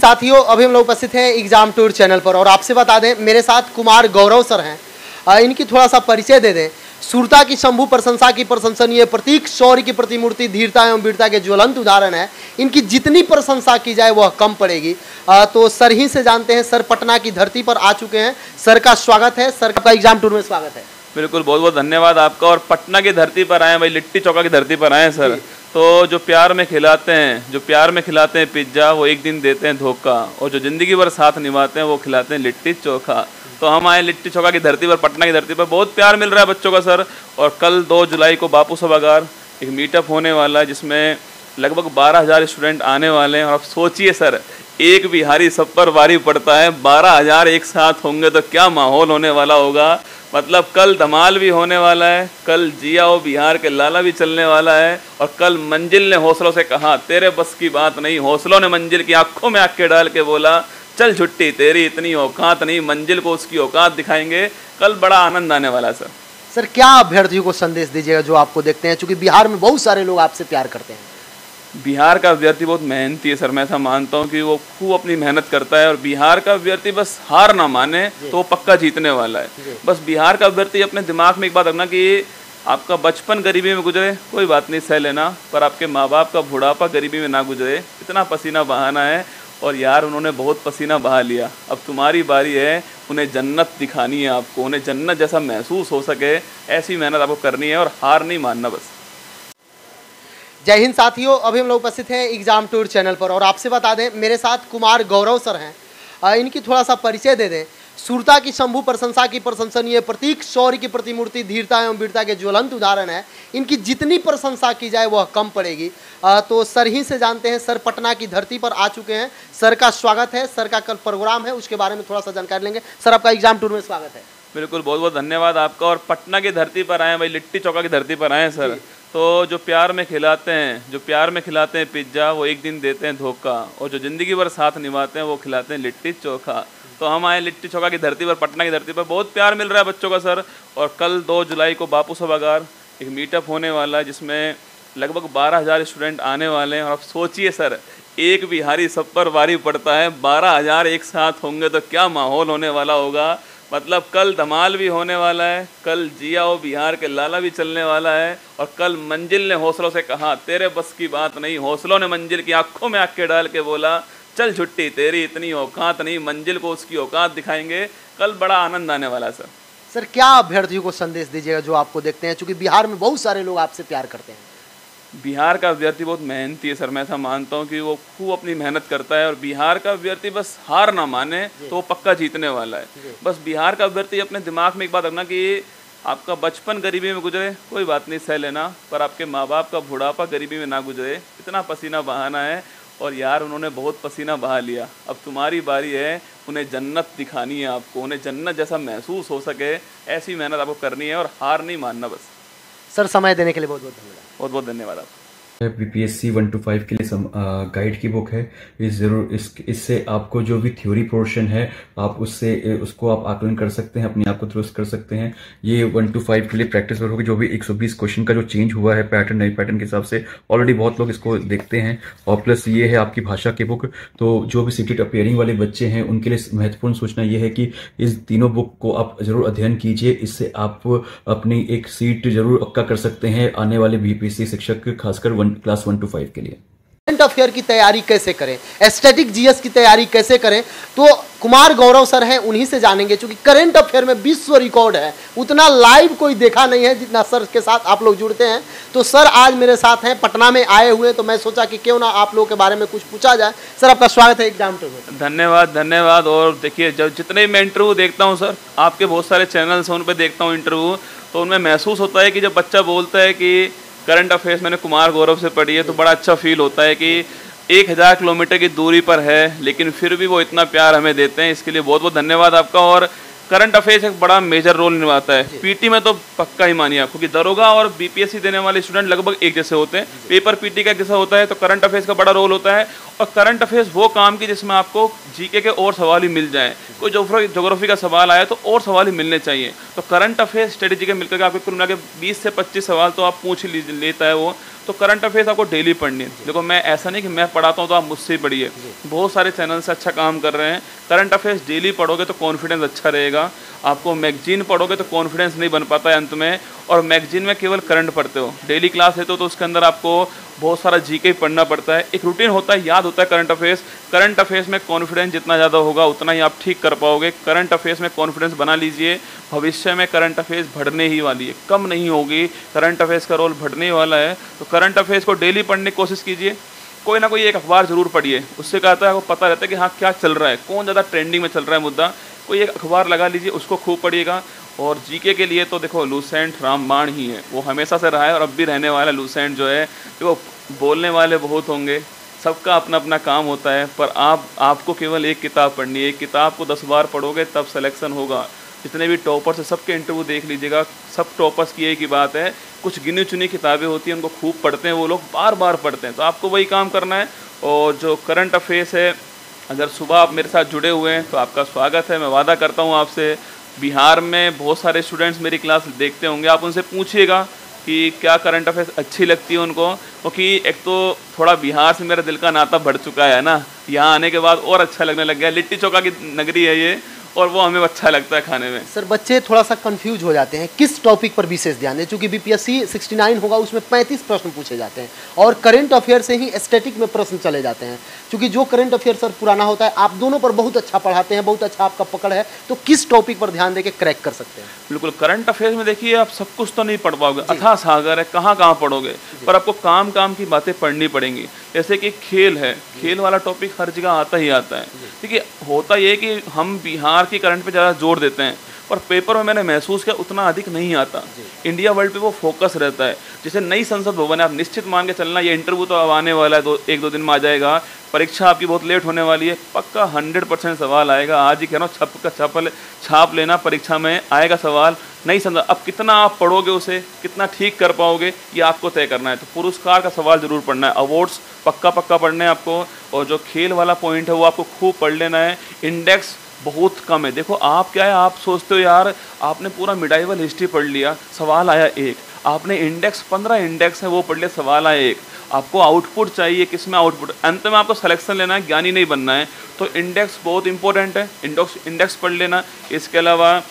साथियों, अभी हम लोग उपस्थित हैं एग्जाम टूर चैनल पर और आपसे बता दें मेरे साथ कुमार गौरव सर हैं। इनकी थोड़ा सा परिचय दे दें। शूरता की शंभु प्रशंसा की प्रशंसनीय प्रतीक, शौर्य की प्रतिमूर्ति, धीरता एवं वीरता के ज्वलंत उदाहरण है। इनकी जितनी प्रशंसा की जाए वह कम पड़ेगी। तो सर ही से जानते हैं। सर पटना की धरती पर आ चुके हैं। सर का स्वागत है। सर का एग्जाम टूर में स्वागत है। बिल्कुल, बहुत बहुत धन्यवाद आपका। और पटना की धरती पर आए भाई, लिट्टी चौका की धरती पर आए सर। तो जो प्यार में खिलाते हैं पिज्ज़ा, वो एक दिन देते हैं धोखा, और जो ज़िंदगी भर साथ निभाते हैं वो खिलाते हैं लिट्टी चोखा। तो हम आए लिट्टी चौका की धरती पर, पटना की धरती पर। बहुत प्यार मिल रहा है बच्चों का सर। और कल 2 जुलाई को बापू सभागार एक मीटअप होने वाला है, जिसमें लगभग 12,000 स्टूडेंट आने वाले हैं। और आप सोचिए सर, एक बिहारी सब पर भारी पड़ता है, 12,000 एक साथ होंगे तो क्या माहौल होने वाला होगा। मतलब कल धमाल भी होने वाला है, कल जिया ओ बिहार के लाला भी चलने वाला है। और कल मंजिल ने हौसलों से कहा तेरे बस की बात नहीं, हौसलों ने मंजिल की आंखों में आंखें डाल के बोला चल छुट्टी तेरी इतनी औकात नहीं, मंजिल को उसकी औकात दिखाएंगे। कल बड़ा आनंद आने वाला है सर। सर क्या अभ्यर्थियों को संदेश दीजिएगा जो आपको देखते हैं, क्योंकि बिहार में बहुत सारे लोग आपसे प्यार करते हैं। बिहार का अभ्यर्थी बहुत मेहनती है सर। मैं ऐसा मानता हूँ कि वो खूब अपनी मेहनत करता है। और बिहार का अभ्यर्थी बस हार ना माने तो वो पक्का जीतने वाला है। बस बिहार का अभ्यर्थी अपने दिमाग में एक बात रखना कि आपका बचपन गरीबी में गुजरे कोई बात नहीं, सह लेना, पर आपके माँ बाप का बुढ़ापा गरीबी में ना गुजरे। इतना पसीना बहाना है, और यार उन्होंने बहुत पसीना बहा लिया। अब तुम्हारी बारी है, उन्हें जन्नत दिखानी है आपको, उन्हें जन्नत जैसा महसूस हो सके, ऐसी मेहनत आपको करनी है और हार नहीं मानना बस। जय हिंद साथियों, अभी हम लोग उपस्थित हैं एग्जाम टूर चैनल पर और आपसे बता दें मेरे साथ कुमार गौरव सर हैं। इनकी थोड़ा सा परिचय दे दें। शूरता की शंभु प्रशंसा की प्रशंसनीय प्रतीक, शौर्य की प्रतिमूर्ति, धीरता एवं वीरता के ज्वलंत उदाहरण है। इनकी जितनी प्रशंसा की जाए वह कम पड़ेगी। तो सर ही से जानते हैं। सर पटना की धरती पर आ चुके हैं। सर का स्वागत है। सर का कल प्रोग्राम है, उसके बारे में थोड़ा सा जानकारी लेंगे। सर आपका एग्जाम टूर में स्वागत है। बिल्कुल, बहुत बहुत धन्यवाद आपका। और पटना की धरती पर आए भाई, लिट्टी चौका की धरती पर आए सर। तो जो प्यार में खिलाते हैं पिज्ज़ा, वो एक दिन देते हैं धोखा, और जो ज़िंदगी भर साथ निभाते हैं वो खिलाते हैं लिट्टी चोखा। तो हम आए लिट्टी चौका की धरती पर, पटना की धरती पर। बहुत प्यार मिल रहा है बच्चों का सर। और कल 2 जुलाई को बापू सभागार एक मीटअप होने वाला है, जिसमें लगभग 12,000 स्टूडेंट आने वाले हैं। और आप सोचिए सर, एक बिहारी सब पर भारी पड़ता है, 12,000 एक साथ होंगे तो क्या माहौल होने वाला होगा। मतलब कल धमाल भी होने वाला है, कल जिया ओ बिहार के लाला भी चलने वाला है। और कल मंजिल ने हौसलों से कहा तेरे बस की बात नहीं, हौसलों ने मंजिल की आंखों में आंखें डाल के बोला चल छुट्टी तेरी इतनी औकात नहीं, मंजिल को उसकी औकात दिखाएंगे। कल बड़ा आनंद आने वाला है सर। सर क्या अभ्यर्थियों को संदेश दीजिएगा जो आपको देखते हैं, क्योंकि बिहार में बहुत सारे लोग आपसे प्यार करते हैं। बिहार का अभ्यर्थी बहुत मेहनती है सर। मैं ऐसा मानता हूँ कि वो खूब अपनी मेहनत करता है। और बिहार का अभ्यर्थी बस हार ना माने तो वो पक्का जीतने वाला है। बस बिहार का अभ्यर्थी अपने दिमाग में एक बात रखना कि आपका बचपन गरीबी में गुजरे कोई बात नहीं, सह लेना, पर आपके माँ बाप का बुढ़ापा गरीबी में ना गुजरे। इतना पसीना बहाना है, और यार उन्होंने बहुत पसीना बहा लिया। अब तुम्हारी बारी है, उन्हें जन्नत दिखानी है आपको, उन्हें जन्नत जैसा महसूस हो सके, ऐसी मेहनत आपको करनी है और हार नहीं मानना बस। सर समय देने के लिए बहुत बहुत धन्यवाद। बहुत बहुत धन्यवाद आपका। बीपीएससी 1 to 5 के लिए गाइड की बुक है। ये ज़रूर इससे आपको जो भी थ्योरी पोर्शन है आप उसको आप आकलन कर सकते हैं, अपने आप को दुरुस्त कर सकते हैं। ये 1 to 5 के लिए प्रैक्टिस वर्क होगी। जो भी 120 क्वेश्चन का जो चेंज हुआ है पैटर्न, नए पैटर्न के हिसाब से ऑलरेडी बहुत लोग इसको देखते हैं। और प्लस ये है आपकी भाषा की बुक। तो जो भी सीटेट अपेयरिंग वाले बच्चे हैं उनके लिए महत्वपूर्ण सूचना ये है कि इस तीनों बुक को आप जरूर अध्ययन कीजिए। इससे आप अपनी एक सीट जरूर पक्का कर सकते हैं आने वाले बीपीएससी शिक्षक, खासकर क्लास 1 to 5 के लिए। करंट अफेयर की तैयारी कैसे करें, स्टैटिक जीएस की तैयारी कैसे करें, तो कुमार गौरव सर हैं, उन्हीं से जानेंगे। क्योंकि करंट अफेयर में विश्व रिकॉर्ड है, उतना लाइव कोई देखा नहीं है जितना सर के साथ आप लोग जुड़ते हैं। तो सर आज मेरे साथ हैं, पटना में आए हुए, तो मैं सोचा कि क्यों ना आप लोगों के बारे में कुछ पूछा जाए। सर आपका स्वागत है एग्जाम टूर में। धन्यवाद। और देखिए, जब जितने मैं इंटरव्यू देखता हूँ सर, आपके बहुत सारे चैनल्स हैं, उन पर देखता हूँ इंटरव्यू, तो उनमें महसूस होता है कि जब बच्चा बोलता है कि करंट अफेयर्स मैंने कुमार गौरव से पढ़ी है, तो बड़ा अच्छा फील होता है कि 1000 किलोमीटर की दूरी पर है, लेकिन फिर भी वो इतना प्यार हमें देते हैं। इसके लिए बहुत बहुत धन्यवाद आपका। और करंट अफेयर्स एक बड़ा मेजर रोल निभाता है। पीटी में तो पक्का ही मानिए आप, क्योंकि दरोगा और बीपीएससी देने वाले स्टूडेंट लगभग एक जैसे होते हैं। पेपर पीटी का जैसा होता है, तो करंट अफेयर्स का बड़ा रोल होता है। और करंट अफेयर्स वो काम की जिसमें आपको जीके के और सवाल ही मिल जाएं। कोई ज्योग्राफी का सवाल आया तो और सवाल ही मिलने चाहिए। तो करंट अफेयर्स स्ट्रेटेजी के मिलकर आपके कुल मिला के 20 से 25 सवाल तो आप पूछ ही लेता है वो। तो करंट अफेयर्स आपको डेली पढ़नी है। देखो मैं ऐसा नहीं कि मैं पढ़ाता हूँ तो आप मुझसे ही पढ़िए, बहुत सारे चैनल से अच्छा काम कर रहे हैं। करंट अफेयर्स डेली पढ़ोगे तो कॉन्फिडेंस अच्छा रहेगा। आपको मैगजीन पढ़ोगे तो कॉन्फिडेंस नहीं बन पाता है अंत में, और मैगजीन में केवल करंट पढ़ते हो, डेली क्लास लेते हो तो उसके अंदर आपको बहुत सारा जीके पढ़ना पड़ता है। एक रूटीन होता है, याद होता है करंट अफेयर्स। करंट अफेयर्स में कॉन्फिडेंस जितना ज़्यादा होगा उतना ही आप ठीक कर पाओगे। करंट अफेयर्स में कॉन्फिडेंस बना लीजिए। भविष्य में करंट अफेयर्स बढ़ने ही वाली है, कम नहीं होगी। करंट अफेयर्स का रोल बढ़ने वाला है, तो करंट अफेयर्स को डेली पढ़ने की कोशिश कीजिए। कोई ना कोई एक अखबार जरूर पढ़िए, उससे कहता है आपको पता रहता है कि हाँ क्या चल रहा है, कौन ज़्यादा ट्रेंडिंग में चल रहा है मुद्दा। कोई एक अखबार लगा लीजिए, उसको खूब पढ़िएगा। और जीके के लिए तो देखो लूसेंट रामबाण ही है, वो हमेशा से रहा है और अब भी रहने वाला। लूसेंट जो है देखो, बोलने वाले बहुत होंगे, सबका अपना अपना काम होता है, पर आपको केवल एक किताब पढ़नी है। एक किताब को 10 बार पढ़ोगे तब सिलेक्शन होगा। जितने भी टॉपर्स है सबके इंटरव्यू देख लीजिएगा, सब टॉपर्स की एक ही बात है, कुछ गिनी चुनी किताबें होती हैं उनको खूब पढ़ते हैं, वो लोग बार बार पढ़ते हैं। तो आपको वही काम करना है। और जो करंट अफेयर्स है, अगर सुबह आप मेरे साथ जुड़े हुए हैं तो आपका स्वागत है। मैं वादा करता हूँ आपसे, बिहार में बहुत सारे स्टूडेंट्स मेरी क्लास देखते होंगे, आप उनसे पूछिएगा कि क्या करंट अफेयर्स अच्छी लगती है उनको। क्योंकि एक तो थोड़ा बिहार से मेरा दिल का नाता बढ़ चुका है ना, यहाँ आने के बाद और अच्छा लगने लग गया। लिट्टी चोखा की नगरी है ये, और वो हमें अच्छा लगता है खाने में। सर बच्चे थोड़ा सा कंफ्यूज हो जाते हैं, किस टॉपिक पर विशेष ध्यान दें? क्योंकि बीपीएससी 69 होगा, उसमें 35 प्रश्न पूछे जाते हैं और करंट अफेयर से ही स्टैटिक में प्रश्न चले जाते हैं। क्योंकि जो करंट अफेयर सर पुराना होता है, आप दोनों पर बहुत अच्छा पढ़ाते हैं, बहुत अच्छा आपका पकड़ है, तो किस टॉपिक पर ध्यान देके क्रैक कर सकते हैं? बिल्कुल, करंट अफेयर्स में देखिए आप सब कुछ तो नहीं पढ़ पाओगे, अथाह सागर है, कहाँ कहाँ पढ़ोगे, पर आपको काम काम की बातें पढ़नी पड़ेंगी। जैसे कि खेल है, खेल वाला टॉपिक हर जगह आता ही आता है। देखिए होता ये कि हम बिहार की करंट पे ज़्यादा जोर देते हैं, पर पेपर में मैंने महसूस किया उतना अधिक नहीं आता। इंडिया वर्ल्ड पे वो फोकस रहता है। जैसे नई संसद भवन है, आप निश्चित मान के चलना, ये इंटरव्यू तो अब आने वाला है, एक दो दिन में आ जाएगा। परीक्षा आपकी बहुत लेट होने वाली है, पक्का 100% सवाल आएगा। आज ही कह रहा हूँ, छाप लेना, परीक्षा में आएगा सवाल। नई संसद, अब कितना आप पढ़ोगे उसे, कितना ठीक कर पाओगे, ये आपको तय करना है। तो पुरस्कार का सवाल जरूर पढ़ना है, अवार्ड्स पक्का पढ़ने हैं आपको। और जो खेल वाला पॉइंट है वो आपको खूब पढ़ लेना है। इंडेक्स बहुत कम है। देखो आप क्या है, आप सोचते हो यार आपने पूरा मिडाइवल हिस्ट्री पढ़ लिया, सवाल आया एक। आपने इंडेक्स 15 इंडेक्स है वो पढ़ लिया, सवाल आया एक। आपको आउटपुट चाहिए, किसमें आउटपुट, अंत में आपको सिलेक्शन लेना है, ज्ञानी नहीं बनना है। तो इंडेक्स बहुत इंपॉर्टेंट है, इंडेक्स पढ़ लेना। इसके अलावा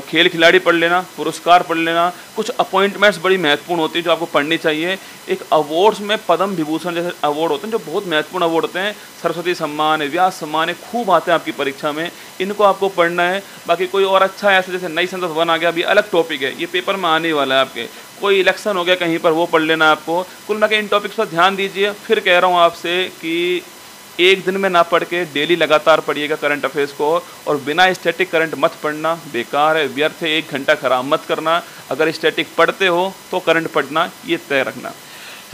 खेल खिलाड़ी पढ़ लेना, पुरस्कार पढ़ लेना। कुछ अपॉइंटमेंट्स बड़ी महत्वपूर्ण होती है जो आपको पढ़नी चाहिए। एक अवार्ड्स में पद्म विभूषण जैसे अवार्ड होते हैं जो बहुत महत्वपूर्ण अवार्ड होते हैं, सरस्वती सम्मान है, व्यास सम्मान है, खूब आते हैं आपकी परीक्षा में, इनको आपको पढ़ना है। बाकी कोई और अच्छा है ऐसे, जैसे नई संसद भवन आ गया, अभी अलग टॉपिक है, ये पेपर में आने वाला है आपके। कोई इलेक्शन हो गया कहीं पर, वो पढ़ लेना आपको। कुल मिला के इन टॉपिक्स पर ध्यान दीजिए। फिर कह रहा हूँ आपसे कि एक दिन में ना पढ़ के डेली लगातार पढ़िएगा करंट अफेयर्स को। और बिना स्टैटिक करंट मत पढ़ना, बेकार है, व्यर्थ है, 1 घंटा खराब मत करना। अगर स्टैटिक पढ़ते हो तो करंट पढ़ना ये तय रखना।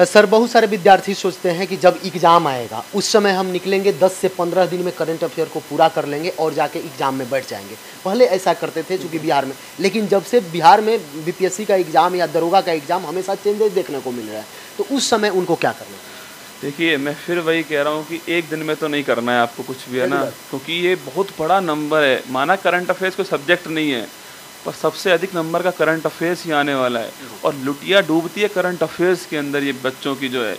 सर बहुत सारे विद्यार्थी सोचते हैं कि जब एग्ज़ाम आएगा उस समय हम निकलेंगे, 10 से 15 दिन में करंट अफेयर को पूरा कर लेंगे और जाके एग्ज़ाम में बैठ जाएंगे। पहले ऐसा करते थे चूँकि बिहार में, लेकिन जब से बिहार में बीपीएससी का एग्ज़ाम या दरोगा का एग्ज़ाम हमेशा चेंजेस देखने को मिल रहा है, तो उस समय उनको क्या करना है? देखिए मैं फिर वही कह रहा हूँ कि एक दिन में तो नहीं करना है आपको कुछ भी, है ना, क्योंकि ये बहुत बड़ा नंबर है। माना करंट अफेयर्स कोई सब्जेक्ट नहीं है, पर सबसे अधिक नंबर का करंट अफेयर्स ही आने वाला है। और लुटिया डूबती है करंट अफेयर्स के अंदर। ये बच्चों की जो है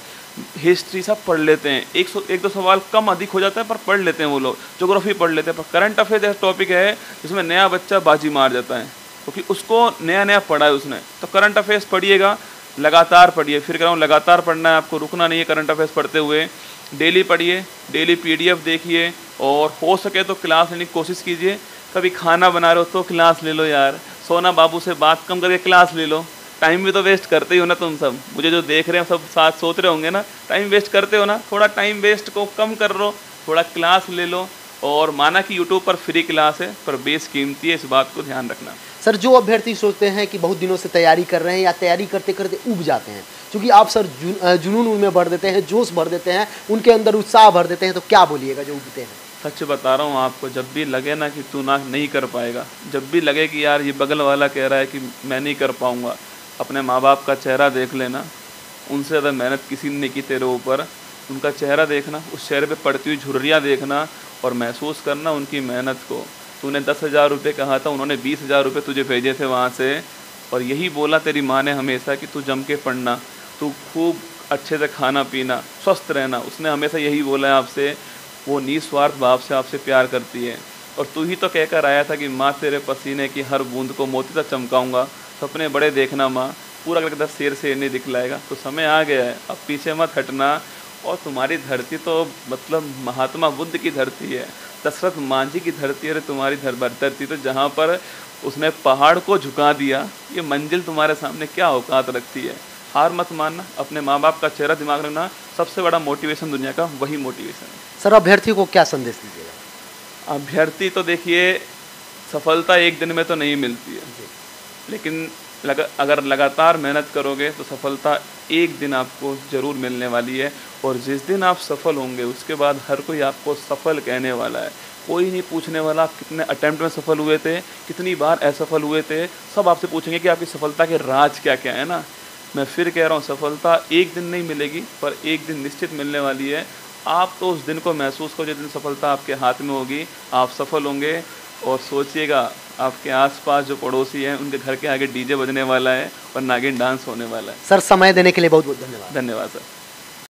हिस्ट्री सब पढ़ लेते हैं, एक दो सवाल कम अधिक हो जाता है पर पढ़ लेते हैं वो लोग, ज्योग्राफी पढ़ लेते हैं। पर करंट अफेयर्स ऐसा टॉपिक है जिसमें नया बच्चा बाजी मार जाता है, क्योंकि उसको नया नया पढ़ा है उसने। तो करंट अफेयर्स पढ़िएगा, लगातार पढ़िए। फिर कह रहा हूँ लगातार पढ़ना है आपको, रुकना नहीं है करंट अफेयर्स पढ़ते हुए। डेली पढ़िए, डेली PDF देखिए, और हो सके तो क्लास लेने की कोशिश कीजिए। कभी खाना बना रहे हो तो क्लास ले लो यार, सोना बाबू से बात कम करके क्लास ले लो। टाइम भी तो वेस्ट करते ही हो ना तुम सब, मुझे जो देख रहे हैं सब साथ सोच रहे होंगे ना, टाइम वेस्ट करते हो ना, थोड़ा टाइम वेस्ट को कम कर लो, थोड़ा क्लास ले लो। और माना कि यूट्यूब पर फ्री क्लास है, पर बेस कीमती है, इस बात को ध्यान रखना। सर जो अभ्यर्थी सोचते हैं कि बहुत दिनों से तैयारी कर रहे हैं या तैयारी करते करते ऊब जाते हैं, क्योंकि आप सर जुनून उनमें भर देते हैं, जोश भर देते हैं, उनके अंदर उत्साह भर देते हैं, तो क्या बोलिएगा जो उबते हैं? सच बता रहा हूँ आपको, जब भी लगे ना कि तू ना नहीं कर पाएगा, जब भी लगे कि यार ये बगल वाला कह रहा है कि मैं नहीं कर पाऊँगा, अपने माँ बाप का चेहरा देख लेना। उनसे ज़्यादा मेहनत किसी ने नहीं की तेरे ऊपर, उनका चेहरा देखना, उस चेहरे पे पड़ती हुई झुर्रियाँ देखना और महसूस करना उनकी मेहनत को। तूने 10,000 रुपये कहा था, उन्होंने 20,000 रुपये तुझे भेजे थे वहाँ से, और यही बोला तेरी माँ ने हमेशा कि तू जम के पढ़ना, तू खूब अच्छे से खाना पीना, स्वस्थ रहना, उसने हमेशा यही बोला है आपसे, वो निस्वार्थ भाव से आपसे प्यार करती है। और तू ही तो कहकर आया था कि माँ तेरे पसीने की हर बूंद को मोती तक चमकाऊंगा, सपने बड़े देखना माँ, पूरा करके शेर नहीं दिखलाएगा। तो समय आ गया है, अब पीछे मत हटना। और तुम्हारी धरती तो मतलब महात्मा बुद्ध की धरती है, दशरथ मांझी की धरती है तुम्हारी धरती, तो जहाँ पर उसने पहाड़ को झुका दिया, ये मंजिल तुम्हारे सामने क्या औकात रखती है। हार मत मानना, अपने माँ बाप का चेहरा दिमाग रखना, सबसे बड़ा मोटिवेशन दुनिया का वही मोटिवेशन है। सर अभ्यर्थी को क्या संदेश दीजिएगा? अभ्यर्थी तो देखिए, सफलता एक दिन में तो नहीं मिलती है, लेकिन अगर लगातार मेहनत करोगे तो सफलता एक दिन आपको ज़रूर मिलने वाली है। और जिस दिन आप सफल होंगे उसके बाद हर कोई आपको सफल कहने वाला है। कोई नहीं पूछने वाला आप कितने अटेम्प्ट में सफल हुए थे, कितनी बार असफल हुए थे, सब आपसे पूछेंगे कि आपकी सफलता के राज क्या क्या है ना। मैं फिर कह रहा हूँ, सफलता एक दिन नहीं मिलेगी, पर एक दिन निश्चित मिलने वाली है। आप तो उस दिन को महसूस करो जिस दिन सफलता आपके हाथ में होगी, आप सफल होंगे। और सोचिएगा, आपके आसपास जो पड़ोसी हैं उनके घर के आगे डीजे बजने वाला है और नागिन डांस होने वाला है। सर समय देने के लिए बहुत बहुत धन्यवाद। धन्यवाद सर।